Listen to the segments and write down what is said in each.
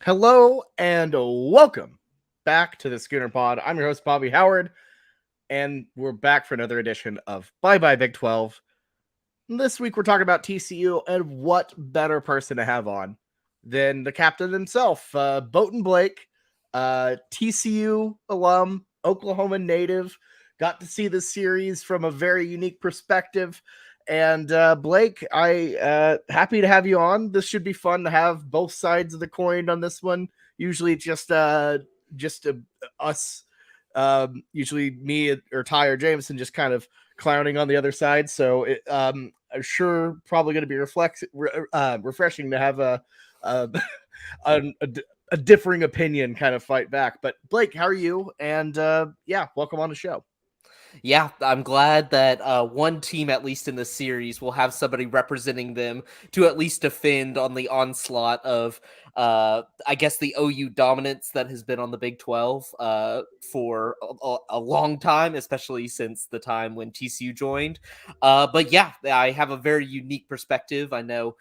Hello and welcome back to the Schooner Pod. I'm your host, Bobby Howard, and we're back for another edition of Bye Bye Big 12. This week we're talking about TCU, and what better person to have on than the captain himself, Boatin Blake, TCU alum, Oklahoma native. Got to see this series from a very unique perspective. And Blake, I happy to have you on. This should be fun to have both sides of the coin on this one. Usually it's just us, usually me or Ty or Jameson, just kind of clowning on the other side. So I'm sure probably going to be refreshing to have a, a a differing opinion kind of fight back. But Blake, how are you? And yeah, welcome on the show. Yeah, I'm glad that one team, at least in the series, will have somebody representing them to at least defend on the onslaught of, I guess, the OU dominance that has been on the Big 12 for a long time, especially since the time when TCU joined. But yeah, I have a very unique perspective. I know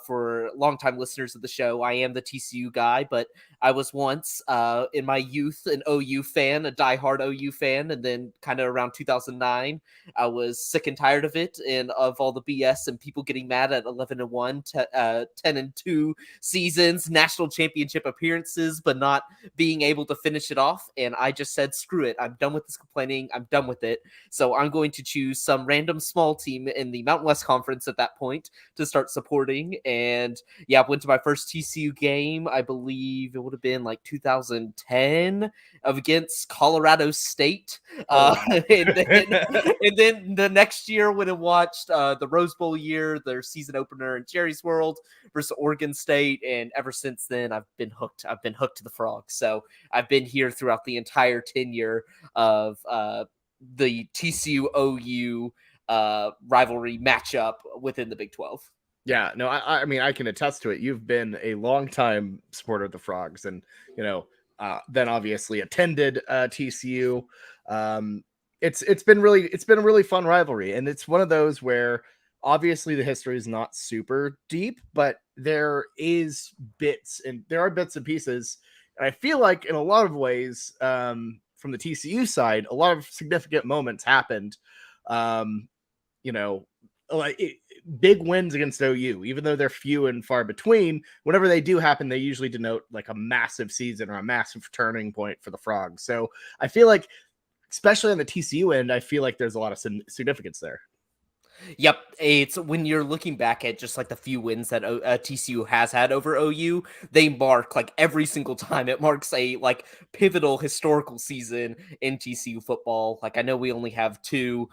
for longtime listeners of the show, I am the TCU guy, but I was once in my youth an OU fan, a diehard OU fan, and then kind of around 2009, I was sick and tired of it and of all the BS and people getting mad at 11-1, 10-2 seasons, national championship appearances, but not being able to finish it off. And I just said, screw it. I'm done with this complaining. I'm done with it. So I'm going to choose some random small team in the Mountain West Conference at that point to start supporting. And yeah, I went to my first TCU game. I believe it would have been like 2010 against Colorado State. Oh wow. And then the next year when I watched the Rose Bowl year, their season opener in Jerry's World versus Oregon State, and ever since then I've been hooked. I've been hooked to the Frogs. So I've been here throughout the entire tenure of the TCU OU rivalry matchup within the Big 12. Yeah, no, I mean, I can attest to it. You've been a longtime supporter of the Frogs, and then obviously attended TCU. Um, it's been a really fun rivalry, and it's one of those where obviously the history is not super deep, but there are bits and pieces, and I feel like in a lot of ways, from the TCU side, a lot of significant moments happened. Um, you know, like big wins against OU, even though they're few and far between. Whenever they do happen, they usually denote like a massive season or a massive turning point for the Frogs. So I feel like, especially on the TCU end, I feel like there's a lot of significance there. Yep, it's when you're looking back at just like the few wins that TCU has had over OU, they mark like every single time. It marks a like pivotal historical season in TCU football. Like I know we only have two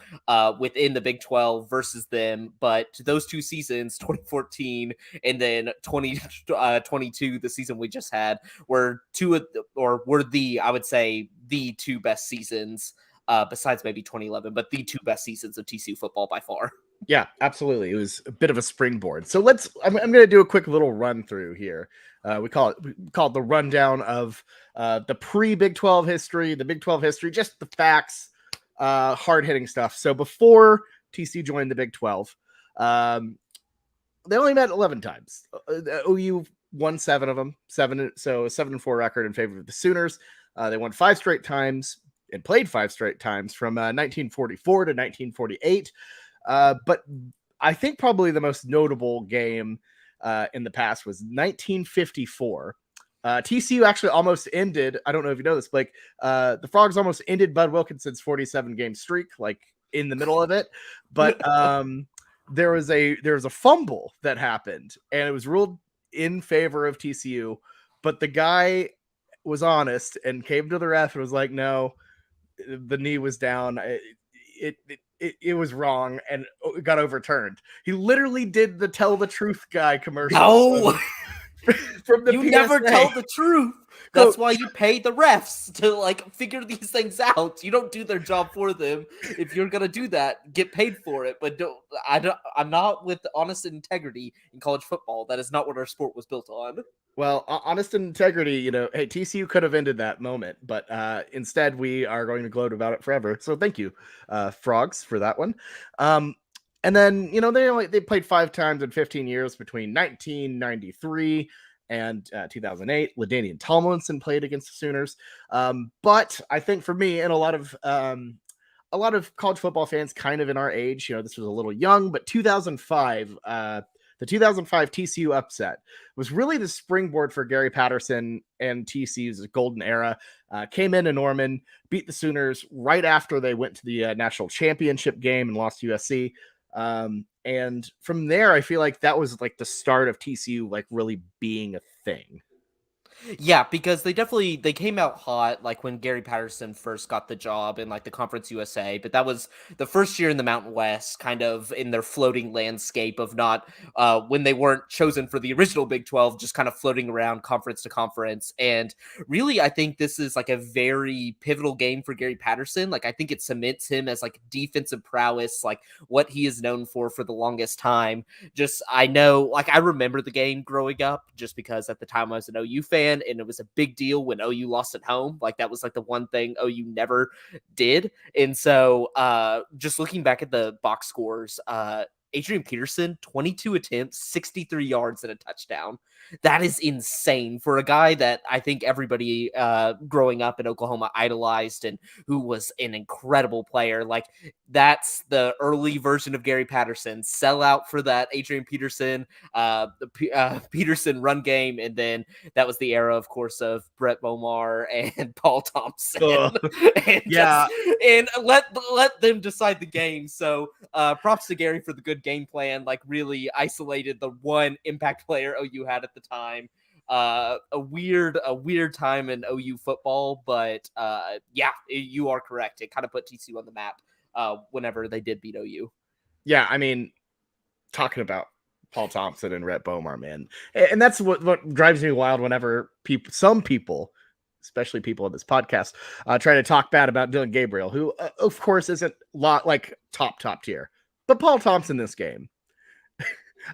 within the Big 12 versus them, but those two seasons, 2014 and then 2022, the season we just had, were I would say the two best seasons. Besides maybe 2011, but the two best seasons of TCU football by far. Yeah, absolutely. It was a bit of a springboard. So I'm going to do a quick little run through here. We call it the rundown of the pre Big 12 history, the Big 12 history, just the facts, hard hitting stuff. So before TCU joined the Big 12, they only met 11 times. OU won 7 of them, so a 7-4 record in favor of the Sooners. They won 5 straight times and played 5 straight times from 1944 to 1948. But I think probably the most notable game in the past was 1954. TCU actually almost ended. I don't know if you know this, Blake. The Frogs almost ended Bud Wilkinson's 47 game streak, like in the middle of it. But there was a fumble that happened, and it was ruled in favor of TCU. But the guy was honest and came to the ref and was like, "No, the knee was down. It was wrong and it got overturned." He literally did the tell the truth guy commercial. No, from the you PSA. never tell the truth. That's why you pay the refs to like figure these things out. You don't do their job for them. If you're gonna do that, get paid for it. But I'm not with honest integrity in college football. That is not what our sport was built on. Well, honest integrity, hey, TCU could have ended that moment, but instead we are going to gloat about it forever. So thank you, Frogs, for that one. And then they played 5 times in 15 years between 1993 and 2008. LaDainian Tomlinson played against the Sooners. But I think for me, and a lot of college football fans kind of in our age, this was a little young, but 2005, the 2005 TCU upset was really the springboard for Gary Patterson and TCU's golden era. Came in Norman, beat the Sooners right after they went to the national championship game and lost to USC. And from there, I feel like that was like the start of TCU like really being a thing. Yeah, because they came out hot like when Gary Patterson first got the job in like the Conference USA, but that was the first year in the Mountain West, kind of in their floating landscape of not when they weren't chosen for the original Big 12, just kind of floating around conference to conference. And really, I think this is like a very pivotal game for Gary Patterson. Like I think it cements him as like defensive prowess, like what he is known for the longest time. Just I know, like I remember the game growing up, just because at the time I was an OU fan. And it was a big deal when OU lost at home. Like that was like the one thing OU never did. And so just looking back at the box scores, Adrian Peterson, 22 attempts, 63 yards and a touchdown. That is insane for a guy that I think everybody growing up in Oklahoma idolized and who was an incredible player. Like that's the early version of Gary Patterson. Sell out for that Adrian Peterson, Peterson run game. And then that was the era, of course, of Brett Bomar and Paul Thompson. and let them decide the game. So props to Gary for the good game plan, like really isolated the one impact player OU had at the time. A weird time in OU football, but yeah, you are correct. It kind of put TCU on the map whenever they did beat OU. Yeah, I mean, talking about Paul Thompson and Rhett Bomar, man, and that's what drives me wild whenever some people, especially people on this podcast, try to talk bad about Dylan Gabriel, who, of course, isn't like top tier. But Paul Thompson this game,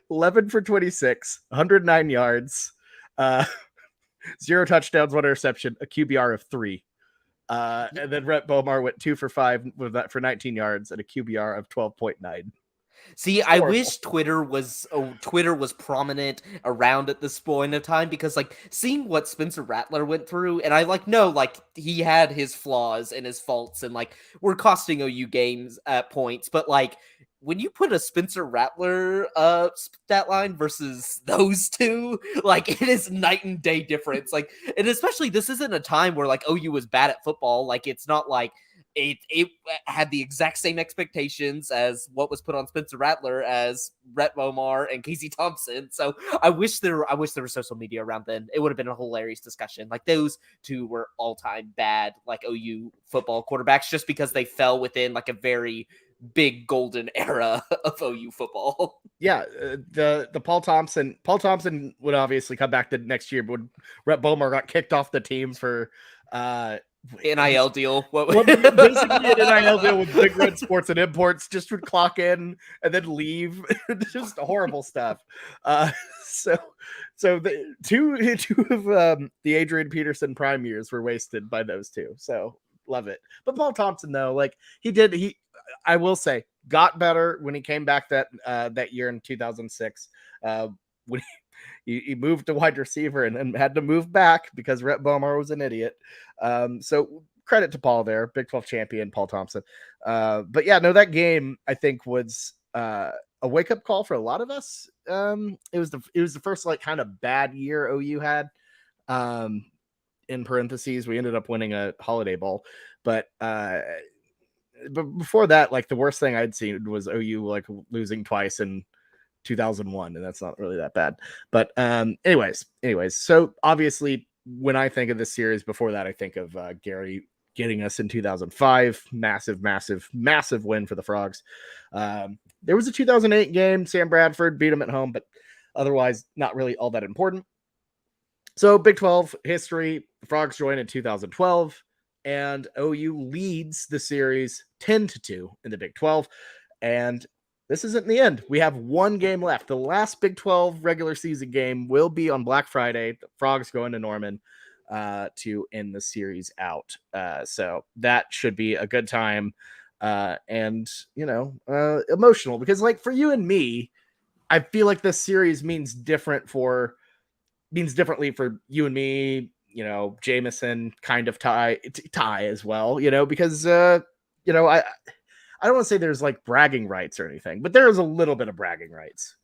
11 for 26, 109 yards, 0 touchdowns, 1 interception, a QBR of 3. And then Rhett Bomar went 2 for 5 with that for 19 yards and a QBR of 12.9. See, I wish Twitter was prominent around at this point of time, because like seeing what Spencer Rattler went through, and I know he had his flaws and his faults, and like we're costing OU games at points, but like when you put a Spencer Rattler stat line versus those two, like it is night and day difference. Like, and especially this isn't a time where like OU was bad at football. Like it's not like it had the exact same expectations as what was put on Spencer Rattler as Rhett Bomar and Casey Thompson. So I wish there was social media around then. It would have been a hilarious discussion. Like those two were all-time bad like OU football quarterbacks, just because they fell within like a very big golden era of OU football. Yeah, the Paul Thompson would obviously come back the next year, but when Rhett Bomar got kicked off the team for NIL deal. Basically an NIL deal with Big Red Sports and Imports, just would clock in and then leave. Just horrible stuff. So the two of the Adrian Peterson prime years were wasted by those two. So love it. But Paul Thompson, though, like I will say, got better when he came back that year in 2006. When he moved to wide receiver and had to move back because Rhett Bomar was an idiot. So credit to Paul there, Big 12 champion Paul Thompson. But yeah, no, that game I think was a wake up call for a lot of us. It was the first like kind of bad year OU had. In parentheses, we ended up winning a Holiday Bowl, but before that, like the worst thing I'd seen was OU like losing twice in 2001, and that's not really that bad. But anyways, so obviously when I think of this series, before that I think of Gary getting us in 2005, massive win for the Frogs. There was a 2008 game, Sam Bradford beat him at home, but otherwise not really all that important. So Big 12 history, the Frogs joined in 2012, and OU leads the series 10-2 in the Big 12. And this isn't the end. We have one game left. The last Big 12 regular season game will be on Black Friday. The Frogs go into Norman to end the series out. So that should be a good time. And, emotional, because like for you and me, I feel like this series means different for means differently for you and me, Jameson, kind of Ty as well, because I don't want to say there's like bragging rights or anything, but there is a little bit of bragging rights.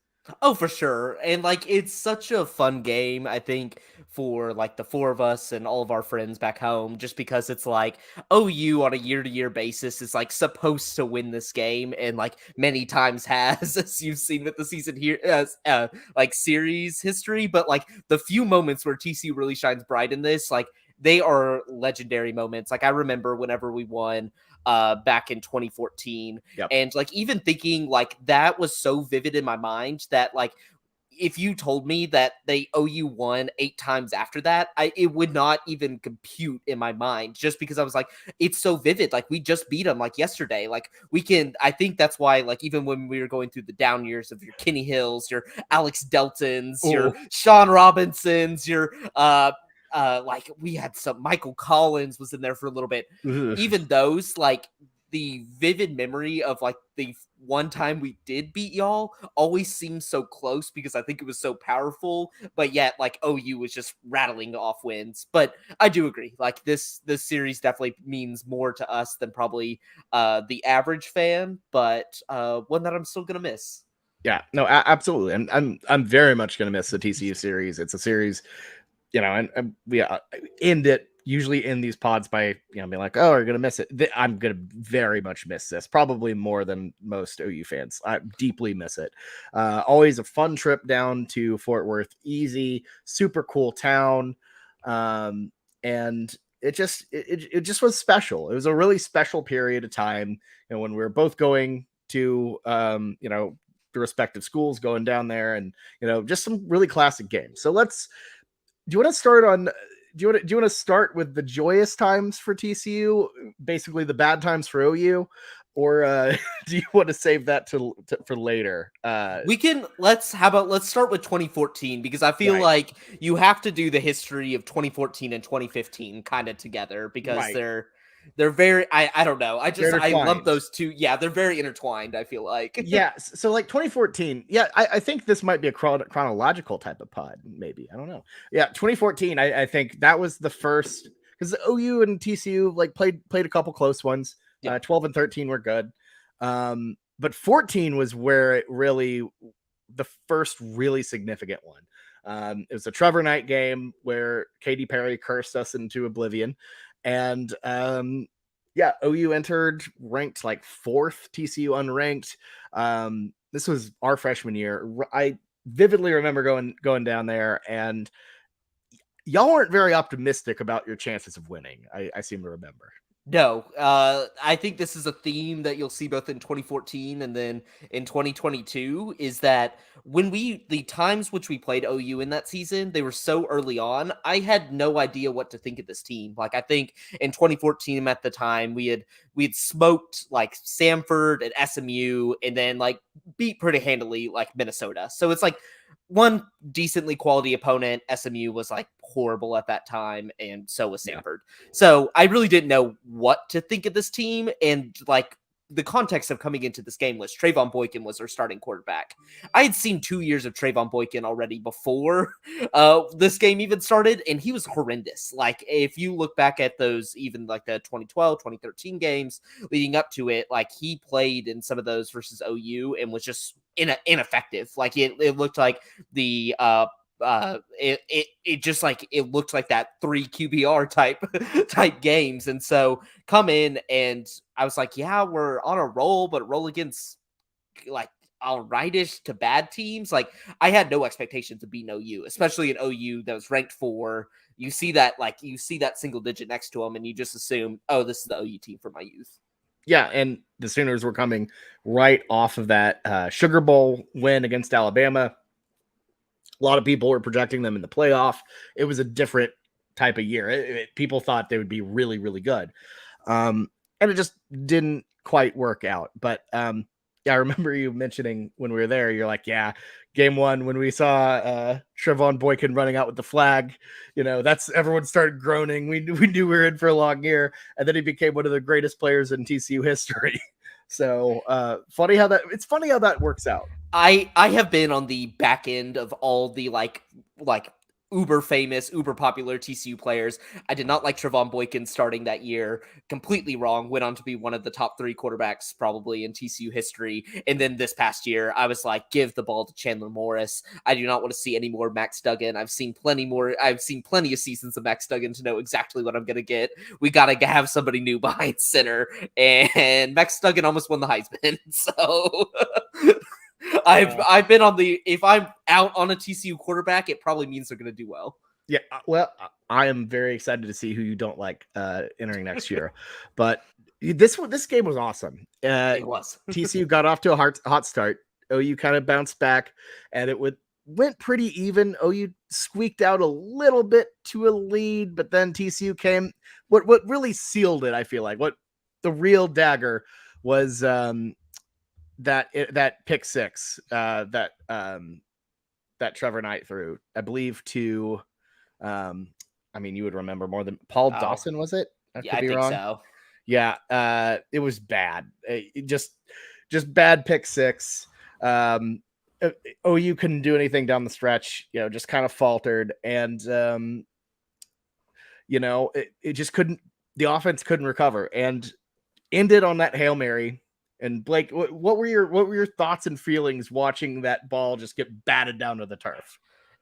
Oh, for sure. And like it's such a fun game, I think, for like the four of us and all of our friends back home, just because it's like OU on a year-to-year basis is like supposed to win this game and like many times has, as you've seen with the season here as like series history. But like the few moments where TCU really shines bright in this, like they are legendary moments. Like I remember whenever we won back in 2014. Yep. And like even thinking like that was so vivid in my mind that like if you told me that they OU won 8 times after that, it would not even compute in my mind, just because I was like, it's so vivid. Like we just beat them like yesterday. Like I think that's why, like, even when we were going through the down years of your Kenny Hills, your Alex Deltons, your Sean Robinsons, your like we had some Michael Collins was in there for a little bit. Even those, like the vivid memory of like the one time we did beat y'all always seems so close because I think it was so powerful, but yet like OU was just rattling off wins. But I do agree, like this series definitely means more to us than probably the average fan, but one that I'm still gonna miss. Yeah, no, absolutely. And I'm very much gonna miss the TCU series. It's a series, and we end it usually in these pods by being like, oh, we're gonna miss it. I'm gonna very much miss this, probably more than most OU fans. I deeply miss it. Always a fun trip down to Fort Worth, easy, super cool town, and it just was special. It was a really special period of time, when we were both going to the respective schools, going down there, and just some really classic games. So do you want to start on? Do you want to start with the joyous times for TCU, basically the bad times for OU, or do you want to save that for later? Let's start with 2014, because I feel like you have to do the history of 2014 and 2015 kind of together, because they're very, I don't know. I lump those two. Yeah, they're very intertwined, I feel like. Yeah. So like 2014. Yeah, I think this might be a chronological type of pod. Maybe. I don't know. Yeah. 2014. I think that was the first, because the OU and TCU like played a couple close ones. 12 and 13 were good. But 14 was where it really, the first really significant one. It was a Trevor Knight game where Katy Perry cursed us into oblivion. And OU entered ranked like 4th, TCU unranked. This was our freshman year. I vividly remember going down there, and y'all weren't very optimistic about your chances of winning. I seem to remember. No, I think this is a theme that you'll see both in 2014 and then in 2022, is that the times which we played OU in that season, they were so early on. I had no idea what to think of this team. Like I think in 2014 at the time we had smoked like Samford and SMU, and then like beat pretty handily like Minnesota. So it's like one decently quality opponent. SMU was like horrible at that time, and so was Samford. So I really didn't know what to think of this team, and like the context of coming into this game was Trayvon Boykin was their starting quarterback. I had seen 2 years of Trayvon Boykin already before this game even started, and he was horrendous. Like if you look back at those, even like the 2012, 2013 games leading up to it, like he played in some of those versus OU and was just ineffective. Like it looked like the it just like it looked like that 3 QBR type games. And so come in, and I was like, yeah, we're on a roll, but roll against like all rightish to bad teams. Like I had no expectations of beating OU, especially an OU that was ranked 4. You see that single digit next to them, and you just assume, oh, this is the OU team from my youth. Yeah, and the Sooners were coming right off of that Sugar Bowl win against Alabama. A lot of people were projecting them in the playoff. It was a different type of year. People thought they would be really, really good. And it just didn't quite work out. But I remember you mentioning when we were there, you're like, yeah, game 1, when we saw Trevon Boykin running out with the flag, that's everyone started groaning. We knew we were in for a long year. And then he became one of the greatest players in TCU history. So funny how that works out. I have been on the back end of all the like uber famous, uber popular TCU players. I did not like Trevon Boykin starting that year. Completely wrong. Went on to be one of the top 3 quarterbacks probably in TCU history. And then this past year, I was like, give the ball to Chandler Morris. I do not want to see any more Max Duggan. I've seen plenty of seasons of Max Duggan to know exactly what I'm going to get. We got to have somebody new behind center. And Max Duggan almost won the Heisman. So I've been on the, if I'm out on a TCU quarterback, it probably means they're going to do well. Yeah, well, I am very excited to see who you don't like entering next year. But this game was awesome. It was. TCU got off to a hot start. OU kind of bounced back, and it went pretty even. OU squeaked out a little bit to a lead, but then TCU came. What really sealed it, I feel like, what the real dagger was that pick six that Trevor Knight threw, I believe, to I mean, you would remember more than Paul Dawson, was it? I think wrong. So. Yeah, it was bad. Just bad pick six. OU couldn't do anything down the stretch, just kind of faltered. And, it just couldn't, the offense couldn't recover and ended on that Hail Mary. And Blake, what were your thoughts and feelings watching that ball just get batted down to the turf?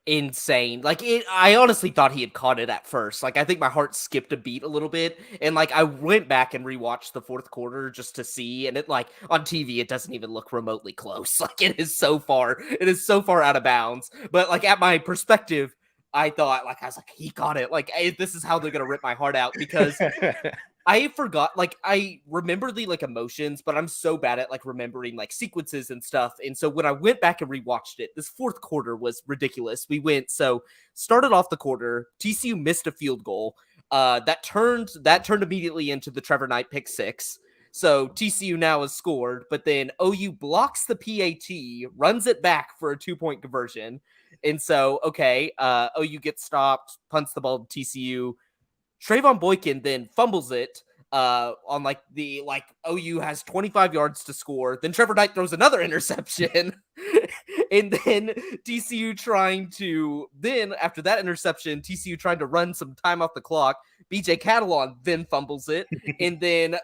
Insane. I honestly thought he had caught it at first. I think my heart skipped a beat a little bit. And I went back and rewatched the fourth quarter just to see. And it on TV, it doesn't even look remotely close. It is so far out of bounds. But at my perspective, I thought I was he caught it. This is how they're going to rip my heart out, because I forgot, I remember the, emotions, but I'm so bad at, remembering, sequences and stuff. And so when I went back and rewatched it, this fourth quarter was ridiculous. Started off the quarter, TCU missed a field goal. That turned immediately into the Trevor Knight pick six. So TCU now has scored, but then OU blocks the PAT, runs it back for a 2-point conversion. And so, OU gets stopped, punts the ball to TCU. Trevon Boykin then fumbles it on OU has 25 yards to score. Then Trevor Knight throws another interception. And then after that interception, TCU trying to run some time off the clock. BJ Catalon then fumbles it. And then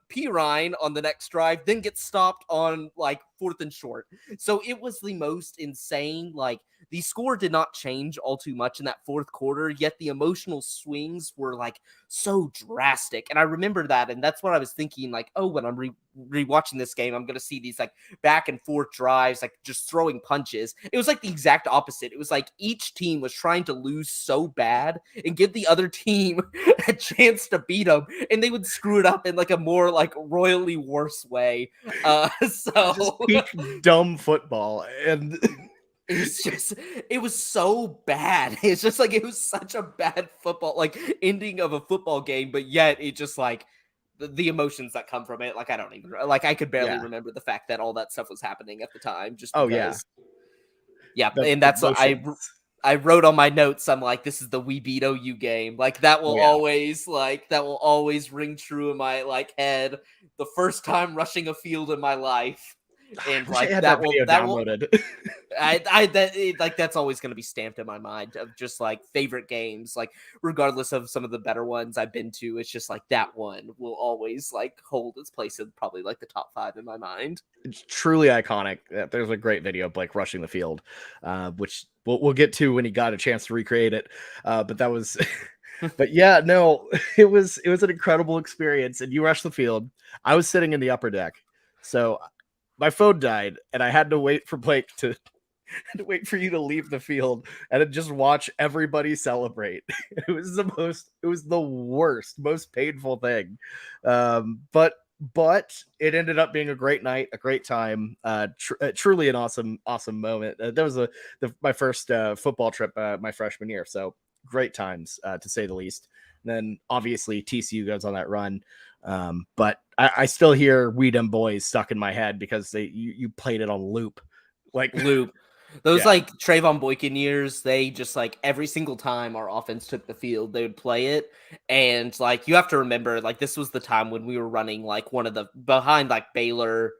P. Ryan on the next drive then gets stopped on 4th and short. So it was the most insane. The score did not change all too much in that fourth quarter, yet the emotional swings were so drastic. And I remember that. And that's what I was thinking, when I'm rewatching this game, I'm going to see these back and forth drives, just throwing punches. It was the exact opposite. It was each team was trying to lose so bad and give the other team a chance to beat them, and they would screw it up in a more royally worse way. So just peak dumb football. And it was so bad. It's just it was such a bad football, ending of a football game, but yet it just the emotions that come from it. I don't even I could barely remember the fact that all that stuff was happening at the time. Just because, and that's what I wrote on my notes. I'm this is the we beat OU game. That will always ring true in my head. The first time rushing a field in my life. And that downloaded. That's always going to be stamped in my mind of just favorite games, regardless of some of the better ones I've been to. It's just that one will always hold its place in probably the top 5 in my mind. It's truly iconic. There's a great video of Blake rushing the field, which we'll get to when he got a chance to recreate it. But that was. But yeah, no, it was an incredible experience. And you rushed the field. I was sitting in the upper deck, so my phone died, and I had to wait for Blake to you to leave the field and just watch everybody celebrate. It was the worst, most painful thing. But it ended up being a great night, a great time, truly an awesome moment. That was my first football trip my freshman year. So great times, to say the least. And then obviously TCU goes on that run. But I still hear We Dem Boys stuck in my head because you played it on loop. Those Trevon Boykin years, they just every single time our offense took the field, they would play it. And you have to remember, this was the time when we were running one of the behind Baylor,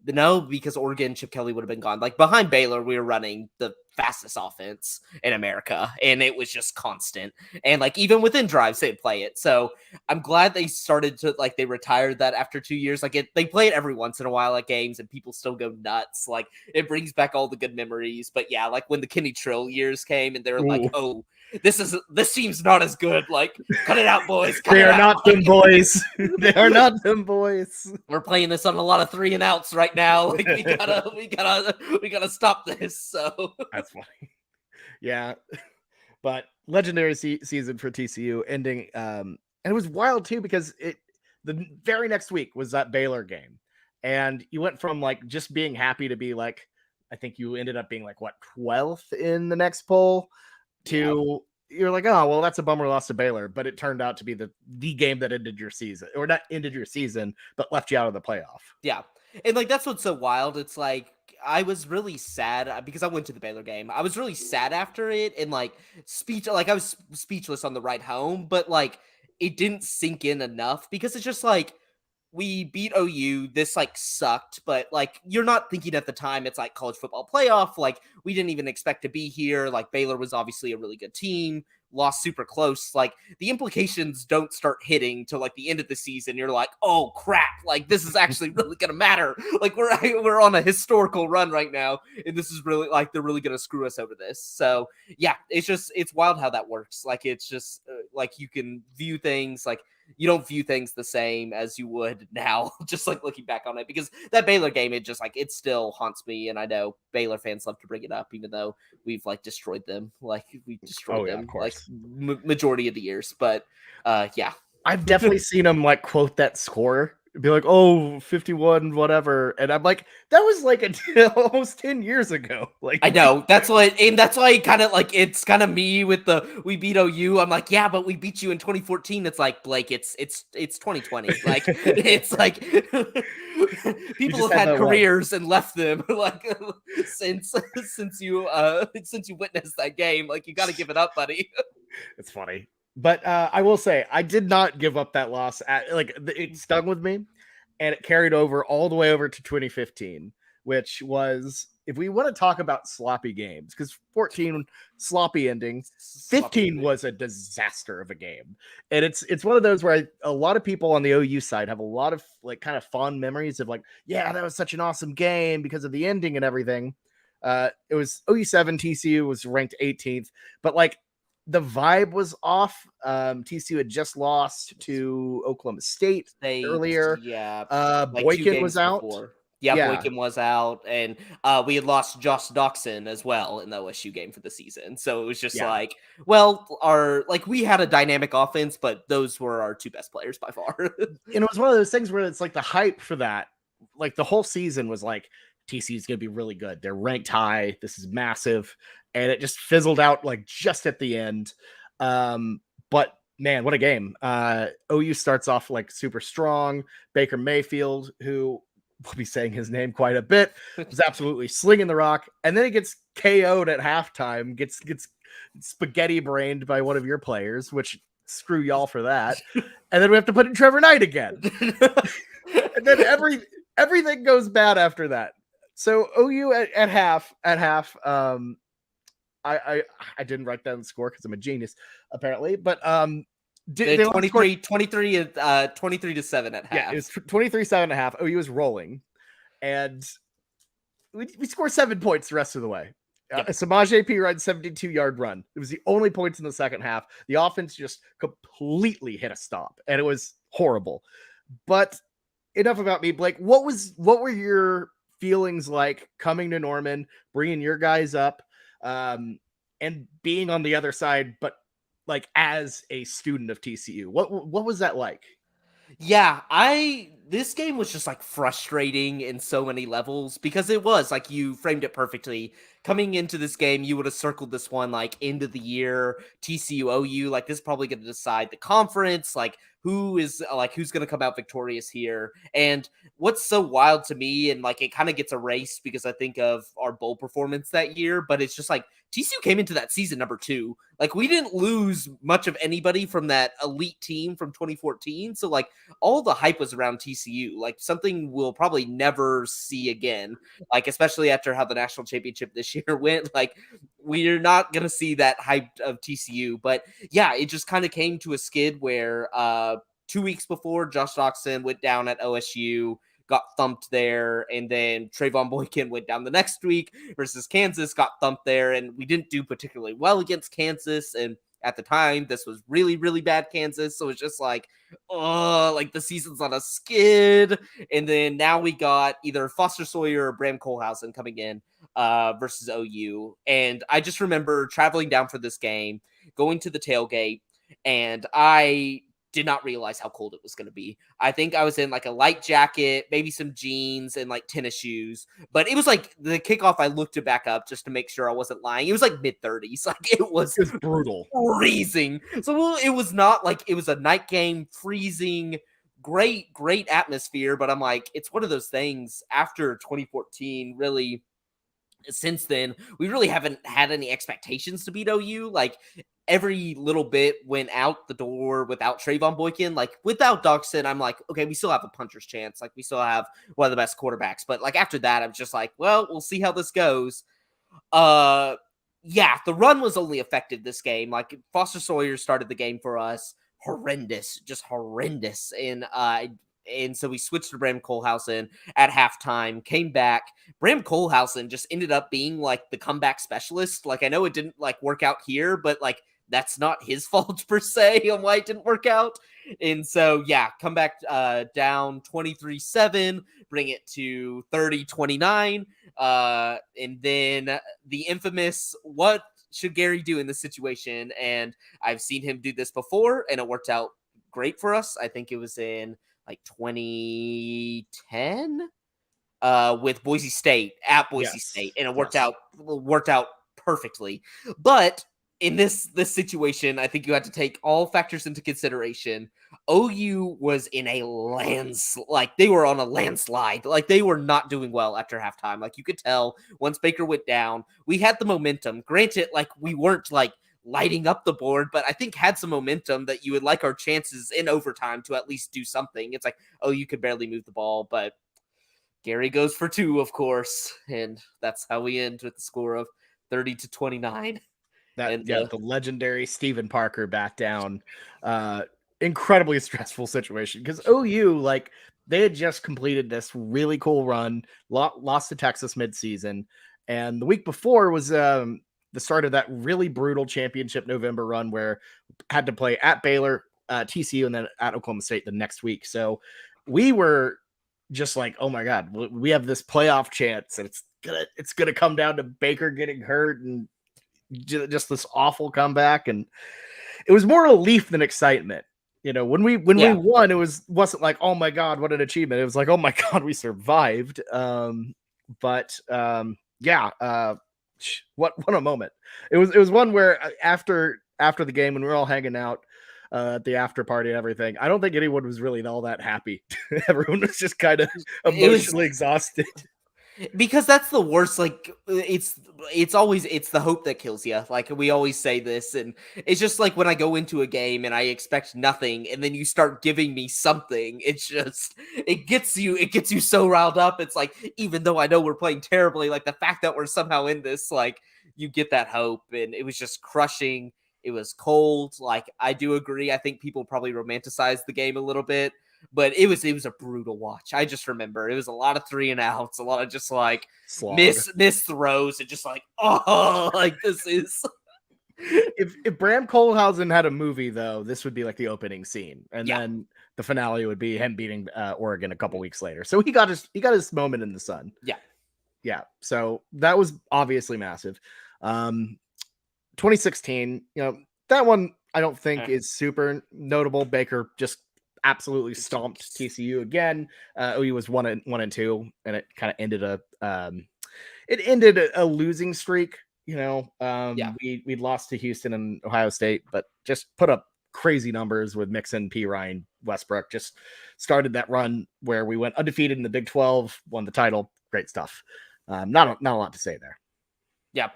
No, because Oregon, Chip Kelly would have been gone. Like behind Baylor, we were running the fastest offense in America, and it was just constant. And like even within drives, they'd play it. So I'm glad they started to they retired that after 2 years. They play it every once in a while at games, and people still go nuts. Like it brings back all the good memories. But yeah, like when the Kenny Trill years came, and they're like, oh, this team's not as good. Like, cut it out, boys. They are not them boys. They are not them boys. We're playing this on a lot of 3 and outs right now. Like we gotta stop this. So that's funny. Yeah, but legendary season for TCU ending. And it was wild too because the very next week was that Baylor game, and you went from like just being happy to be like, I think you ended up being like 12th in the next poll. You're like, oh well, that's a bummer loss to Baylor, but it turned out to be the game that ended your season, or not ended your season, but left you out of the playoff. Yeah, and like that's what's so wild. It's like I was really sad because I went to the Baylor game. I was really sad after it, and I was speechless on the ride home, but like it didn't sink in enough because it's just like we beat OU. This like sucked, but like you're not thinking at the time it's like college football playoff. Like we didn't even expect to be here. Like Baylor was obviously a really good team, lost super close. Like the implications don't start hitting till like the end of the season. You're like, oh crap! Like this is actually really gonna matter. Like we're on a historical run right now, and this is really like they're really gonna screw us over this. So yeah, it's wild how that works. Like it's just like you can view things like. You don't view things the same as you would now, just like looking back on it, because that Baylor game, it still haunts me. And I know Baylor fans love to bring it up, even though we've like destroyed them. Like we destroyed them like majority of the years. But yeah, I've definitely seen them like quote that score. Be like, oh, 51, whatever. And I'm like, that was like almost 10 years ago. Like, I know that's why kind of like it's kind of me with the we beat OU. I'm like, yeah, but we beat you in 2014. It's like Blake, it's 2020. Like it's like people have had careers and left them like since you witnessed that game. Like you got to give it up, buddy. It's funny. But I will say, I did not give up that loss. It stung with me, and it carried over all the way over to 2015, which was, if we want to talk about sloppy games, because 14 sloppy endings, 15 was a disaster of a game. And it's one of those where a lot of people on the OU side have a lot of like kind of fond memories of like, yeah, that was such an awesome game because of the ending and everything. It was OU 7, TCU was ranked 18th, but like, the vibe was off. TCU had just lost to Oklahoma State earlier. Yeah. Boatin was out. Yeah, Boykin was out. And we had lost Josh Doxson as well in the OSU game for the season. So it was just like, well, we had a dynamic offense, but those were our 2 best players by far. And it was one of those things where it's like the hype for that, like the whole season was like, TCU is going to be really good. They're ranked high. This is massive. And it just fizzled out like just at the end. But man, what a game. OU starts off like super strong. Baker Mayfield, who we'll be saying his name quite a bit, was absolutely slinging the rock. And then he gets KO'd at halftime, gets spaghetti brained by one of your players, which screw y'all for that. And then we have to put in Trevor Knight again. And then everything goes bad after that. So OU at half, I didn't write down the score because I'm a genius, apparently. But they 23 to 7 at half. Yeah, it was 23-7 at half. OU was rolling, and we scored 7 points the rest of the way. Yep. Samaje Perine 72-yard run. It was the only points in the second half. The offense just completely hit a stop, and it was horrible. But enough about me, Blake. What were your feelings like coming to Norman, bringing your guys up, and being on the other side, but like as a student of TCU? What was that like? Yeah, this game was just like frustrating in so many levels because it was like you framed it perfectly, coming into this game, you would have circled this one like end of the year, TCU OU. Like this is probably going to decide the conference. Like who's going to come out victorious here. And what's so wild to me, and like it kind of gets erased because I think of our bowl performance that year, but it's just like TCU came into that season number 2. Like we didn't lose much of anybody from that elite team from 2014. So like all the hype was around TCU, like something we'll probably never see again. Like especially after how the national championship this year went, like we're not gonna see that hype of TCU. But yeah, it just kind of came to a skid where 2 weeks before Josh Doxson went down at OSU, got thumped there, and then Trayvon Boykin went down the next week versus Kansas, got thumped there, and we didn't do particularly well against Kansas. And at the time, this was really, really bad Kansas, so it's just like, oh, like the season's on a skid. And then now we got either Foster Sawyer or Bram Kohlhausen coming in versus OU. And I just remember traveling down for this game, going to the tailgate, and I did not realize how cold it was going to be. I think I was in like a light jacket, maybe some jeans and like tennis shoes, but it was like the kickoff. I looked it back up just to make sure I wasn't lying. It was like mid-30s. Like it was brutal, freezing. So it was not like it was a night game, freezing, great atmosphere. But I'm like, it's one of those things after 2014, really. Since then, we really haven't had any expectations to beat OU. Like every little bit went out the door without Trayvon Boykin. Like without Doxson, I'm like, okay, we still have a puncher's chance. Like we still have one of the best quarterbacks. But like after that, I'm just like, well, we'll see how this goes. Yeah, the run was only effective this game. Like Foster Sawyer started the game for us. Horrendous, just horrendous. And so we switched to Bram Kohlhausen at halftime, came back. Bram Kohlhausen just ended up being like the comeback specialist. Like I know it didn't like work out here, but like that's not his fault per se on why it didn't work out. And so, yeah, come back down 23-7, bring it to 30-29. And then the infamous, what should Gary do in this situation? And I've seen him do this before, and it worked out great for us. I think it was in like 2010 with Boise State at Boise State, and it worked out perfectly. But in this situation, I think you had to take all factors into consideration. OU was in a they were on a landslide. Like they were not doing well after halftime. Like you could tell once Baker went down, we had the momentum. Granted, like we weren't like lighting up the board, but I think had some momentum that you would like our chances in overtime to at least do something. It's like, oh, you could barely move the ball, but Gary goes for 2, of course, and that's how we end with the score of 30-29. The legendary Stephen Parker back down. Incredibly stressful situation because OU, like they had just completed this really cool run, lost to Texas midseason, and the week before was the start of that really brutal championship November run where had to play at Baylor, TCU, and then at Oklahoma State the next week. So we were just like, oh my God, we have this playoff chance, and it's gonna come down to Baker getting hurt and just this awful comeback. And it was more relief than excitement. You know, when we won, it wasn't like, oh my God, what an achievement. It was like, oh my God, we survived. What a moment. It was one where after the game, when we were all hanging out at the after party and everything, I don't think anyone was really all that happy. Everyone was just kind of emotionally exhausted. Because that's the worst. Like it's the hope that kills you. Like we always say this, and it's just like when I go into a game and I expect nothing, and then you start giving me something. It's just it gets you so riled up. It's like, even though I know we're playing terribly, like the fact that we're somehow in this, like you get that hope, and it was just crushing. It was cold. Like I do agree. I think people probably romanticize the game a little bit. But it was a brutal watch. I just remember it was a lot of 3 and outs, a lot of just like miss throws, and just like, oh, like this is. If Bram Kohlhausen had a movie, though, this would be like the opening scene, and then the finale would be him beating Oregon a couple weeks later. So he got his moment in the sun. Yeah. So that was obviously massive. 2016, that one I don't think is super notable. Baker just absolutely stomped TCU again. OU was 1-2, and it kind of ended it ended a losing streak. Yeah. We lost to Houston and Ohio State, but just put up crazy numbers with Mixon, P. Ryan, Westbrook. Just started that run where we went undefeated in the Big 12, won the title. Great stuff. Not a lot to say there. Yeah,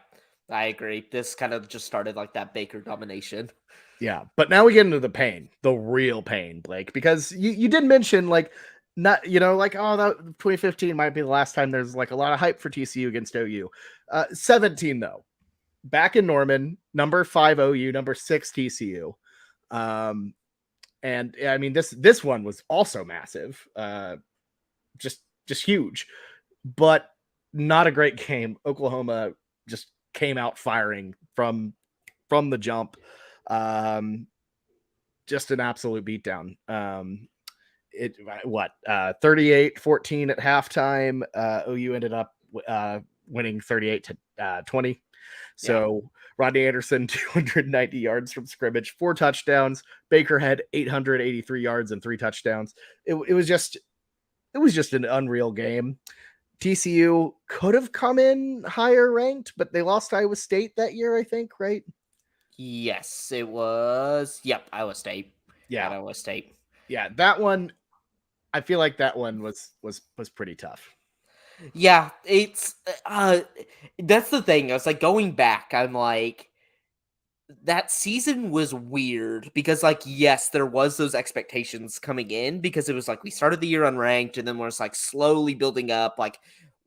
I agree. This kind of just started like that Baker domination. Yeah, but now we get into the pain, the real pain, Blake, because you did mention like not like that 2015 might be the last time there's like a lot of hype for TCU against OU. 17 though, back in Norman, number 5 OU, number 6 TCU. And I mean this one was also massive, just huge, but not a great game. Oklahoma just came out firing from the jump. Just an absolute beatdown. It 38-14 at halftime. OU ended up winning 38-20. So Rodney Anderson 290 yards from scrimmage, 4 touchdowns. Baker had 883 yards and 3 touchdowns. It was just an unreal game. TCU could have come in higher ranked, but they lost to Iowa State that year, I think, right? Yes, it was. Yep, Iowa State. Yeah, at Iowa State. Yeah, that one. I feel like that one was pretty tough. Yeah, it's that's the thing. I was like going back. I'm like, that season was weird because, like, yes, there was those expectations coming in because it was like we started the year unranked and then we're just like slowly building up. Like,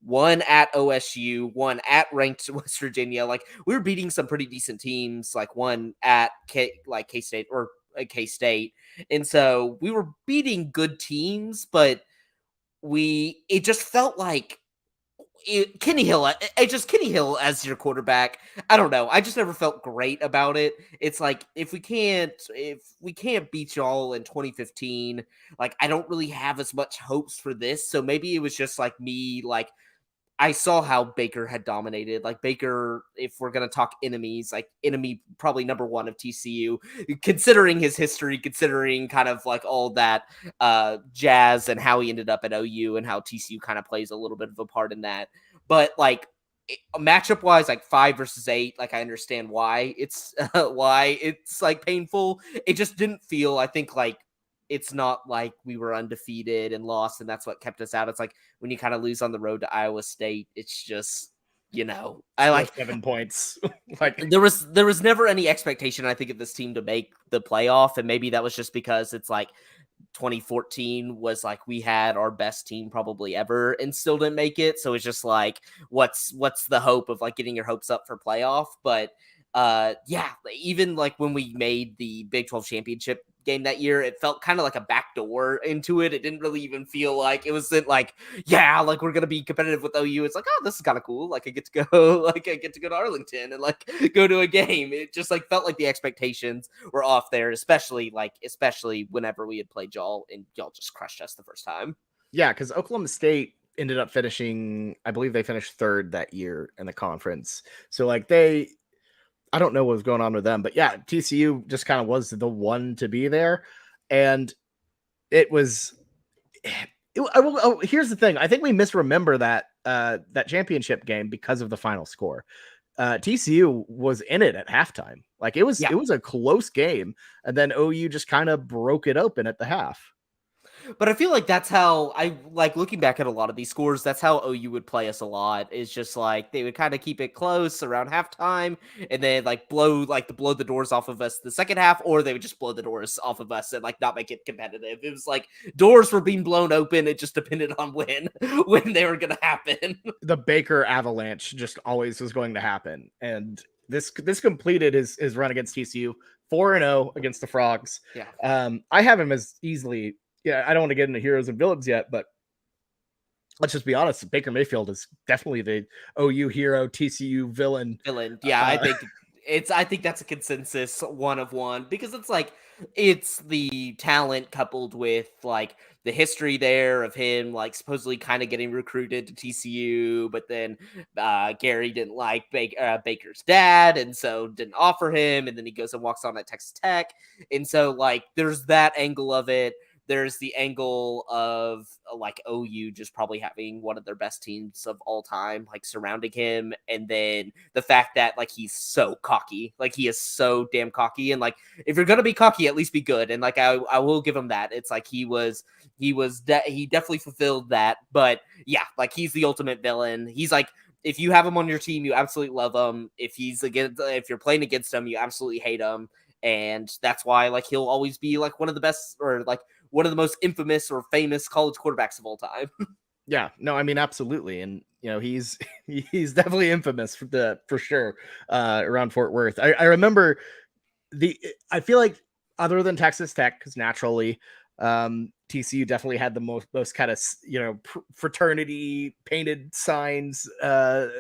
one at OSU, one at ranked West Virginia. Like, we were beating some pretty decent teams. Like, one at K State or K State, and so we were beating good teams, but it just felt like Kenny Hill, Kenny Hill as your quarterback. I don't know. I just never felt great about it. It's like if we can't beat y'all in 2015, like I don't really have as much hopes for this. So maybe it was just like me, like I saw how Baker had dominated. Like Baker, if we're gonna talk enemies, like enemy probably number 1 of TCU, considering his history, considering kind of like all that jazz and how he ended up at OU and how TCU kind of plays a little bit of a part in that. But like matchup wise, like 5 versus 8, like I understand why it's like painful. It just didn't feel. I think like it's not like we were undefeated and lost and that's what kept us out. It's like when you kind of lose on the road to Iowa State, it's just, I like 7 points. Like there was never any expectation, I think, of this team to make the playoff. And maybe that was just because it's like 2014 was like we had our best team probably ever and still didn't make it. So it's just like, what's the hope of like getting your hopes up for playoff? But yeah, even like when we made the Big 12 championship game that year, it felt kind of like a backdoor into it. It didn't really even feel like it was like, yeah, like we're gonna be competitive with OU. It's like, oh, this is kind of cool. Like I get to go, like I get to go to Arlington and like go to a game. It just like felt like the expectations were off there, especially whenever we had played y'all and y'all just crushed us the first time. Yeah, because Oklahoma State ended up finishing, I believe they finished 3rd that year in the conference. So like I don't know what was going on with them, but yeah, TCU just kind of was the one to be there. And it was, here's the thing. I think we misremember that championship game because of the final score. TCU was in it at halftime. Like it was a close game. And then OU just kind of broke it open at the half. But I feel like that's how I like looking back at a lot of these scores. That's how OU would play us a lot. Is just like they would kind of keep it close around halftime, and then like blow the doors off of us the second half, or they would just blow the doors off of us and like not make it competitive. It was like doors were being blown open. It just depended on when they were going to happen. The Baker avalanche just always was going to happen, and this completed his run against TCU 4-0 against the Frogs. Yeah. I have him as easily. Yeah, I don't want to get into heroes and villains yet, but let's just be honest. Baker Mayfield is definitely the OU hero, TCU villain. Yeah, I think that's a consensus 1 of 1 because it's like it's the talent coupled with like the history there of him like supposedly kind of getting recruited to TCU, but then Gary didn't like Baker's dad and so didn't offer him, and then he goes and walks on at Texas Tech, and so like there's that angle of it. there's the angle of like OU just probably having one of their best teams of all time, like surrounding him. And then the fact that like he's so cocky, like he is so damn cocky. And like, if you're going to be cocky, at least be good. And like, I will give him that. It's like he definitely fulfilled that. But yeah, like he's the ultimate villain. He's like, if you have him on your team, you absolutely love him. If you're playing against him, you absolutely hate him. And that's why like he'll always be like one of the best, or like one of the most infamous or famous college quarterbacks of all time. Yeah, no, I mean, absolutely. And, he's definitely infamous for sure around Fort Worth. I remember I feel like other than Texas Tech, because naturally TCU definitely had the most kind of, fraternity painted signs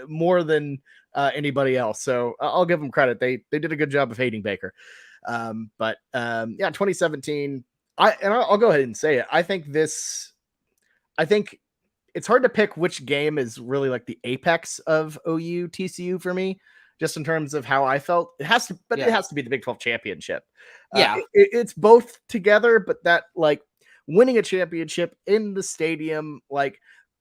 more than anybody else. So I'll give them credit. They did a good job of hating Baker. But yeah, 2017, I'll go ahead and say it. I think it's hard to pick which game is really like the apex of OU TCU for me, just in terms of how I felt. It has to be the Big 12 championship. Yeah. It's both together, but that like winning a championship in the stadium like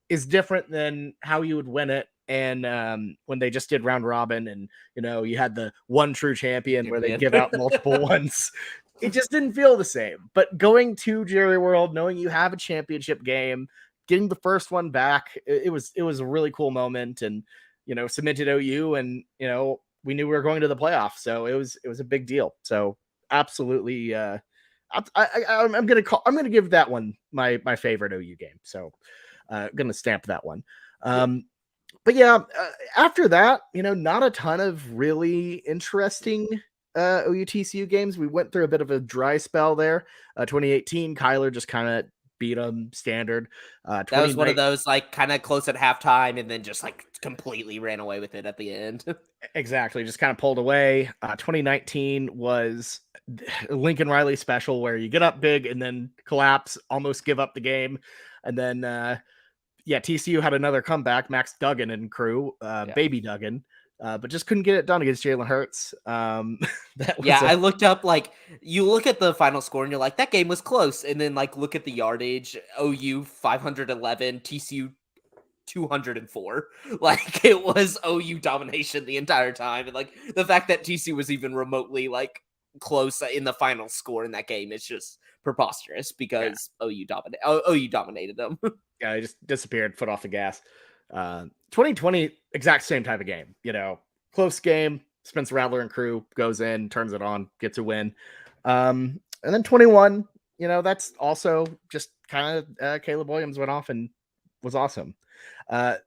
is different than how you would win it. And when they just did round robin, and you had the one true champion where they give out multiple ones, it just didn't feel the same. But going to Jerry World, knowing you have a championship game, getting the first one back, it was a really cool moment, and cemented OU, and we knew we were going to the playoffs, so it was a big deal. So absolutely, I'm gonna give that one my favorite OU game. So gonna stamp that one. But yeah, after that, not a ton of really interesting OU TCU games. We went through a bit of a dry spell there. 2018, Kyler just kind of beat them standard. That was one of those like kind of close at halftime, and then just like completely ran away with it at the end. Exactly, just kind of pulled away. 2019 was Lincoln Riley special, where you get up big and then collapse, almost give up the game, and then TCU had another comeback, Max Duggan and crew, baby Duggan, but just couldn't get it done against Jalen Hurts. I looked up, like, you look at the final score and you're like, that game was close. And then like look at the yardage, OU 511, TCU 204. Like it was OU domination the entire time. And like the fact that TCU was even remotely like close in the final score in that game is just preposterous, because OU dominated them. Yeah, I just disappeared, foot off the gas. 2020, exact same type of game, close game. Spencer Rattler and crew goes in, turns it on, gets a win. And then 21, that's also just kind of Caleb Williams went off and was awesome. A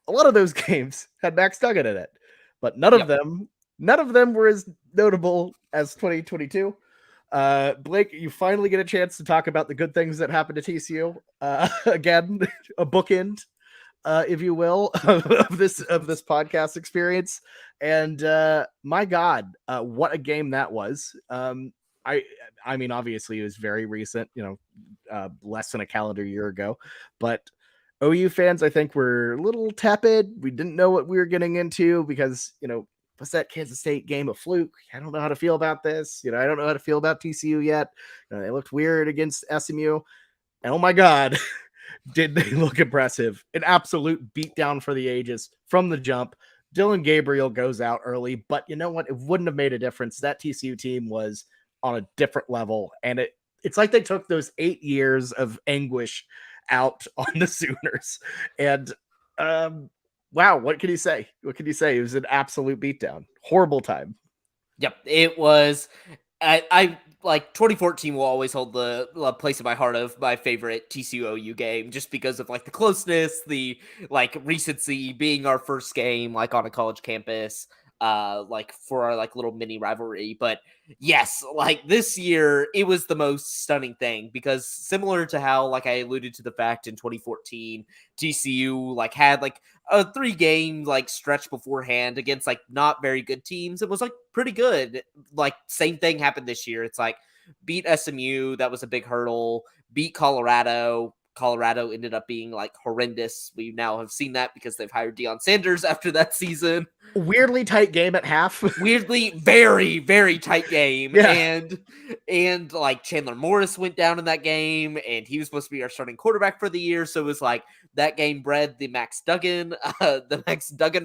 lot of those games had Max Duggan in it, but none of them were as notable as 2022. Blake, you finally get a chance to talk about the good things that happened to TCU. Again, a bookend, if you will, of this podcast experience. And my God, what a game that was. I mean, obviously it was very recent, less than a calendar year ago, but OU fans, I think, were a little tepid. We didn't know what we were getting into because, was that Kansas State game a fluke? I don't know how to feel about this. I don't know how to feel about TCU yet. They looked weird against SMU. And oh my God, did they look impressive. An absolute beatdown for the ages from the jump. Dylan Gabriel goes out early, but you know what? It wouldn't have made a difference. That TCU team was on a different level. And it's like they took those 8 years of anguish out on the Sooners. And wow, what can you say? It was an absolute beatdown. Horrible time. Yep, it was. I like 2014 will always hold the place in my heart of my favorite TCU OU game, just because of like the closeness, the like recency, being our first game like on a college campus, like for our like little mini rivalry. But yes, like this year it was the most stunning thing, because similar to how like I alluded to the fact in 2014 TCU like had like a 3-game like stretch beforehand against like not very good teams, it was like pretty good. Like same thing happened this year. It's like beat SMU, that was a big hurdle, beat Colorado, Colorado ended up being like horrendous. We now have seen that because they've hired Deion Sanders after that season. Weirdly tight game at half. Weirdly, very, very tight game. Yeah. And like Chandler Morris went down in that game, and he was supposed to be our starting quarterback for the year. So it was like that game bred the Max Duggan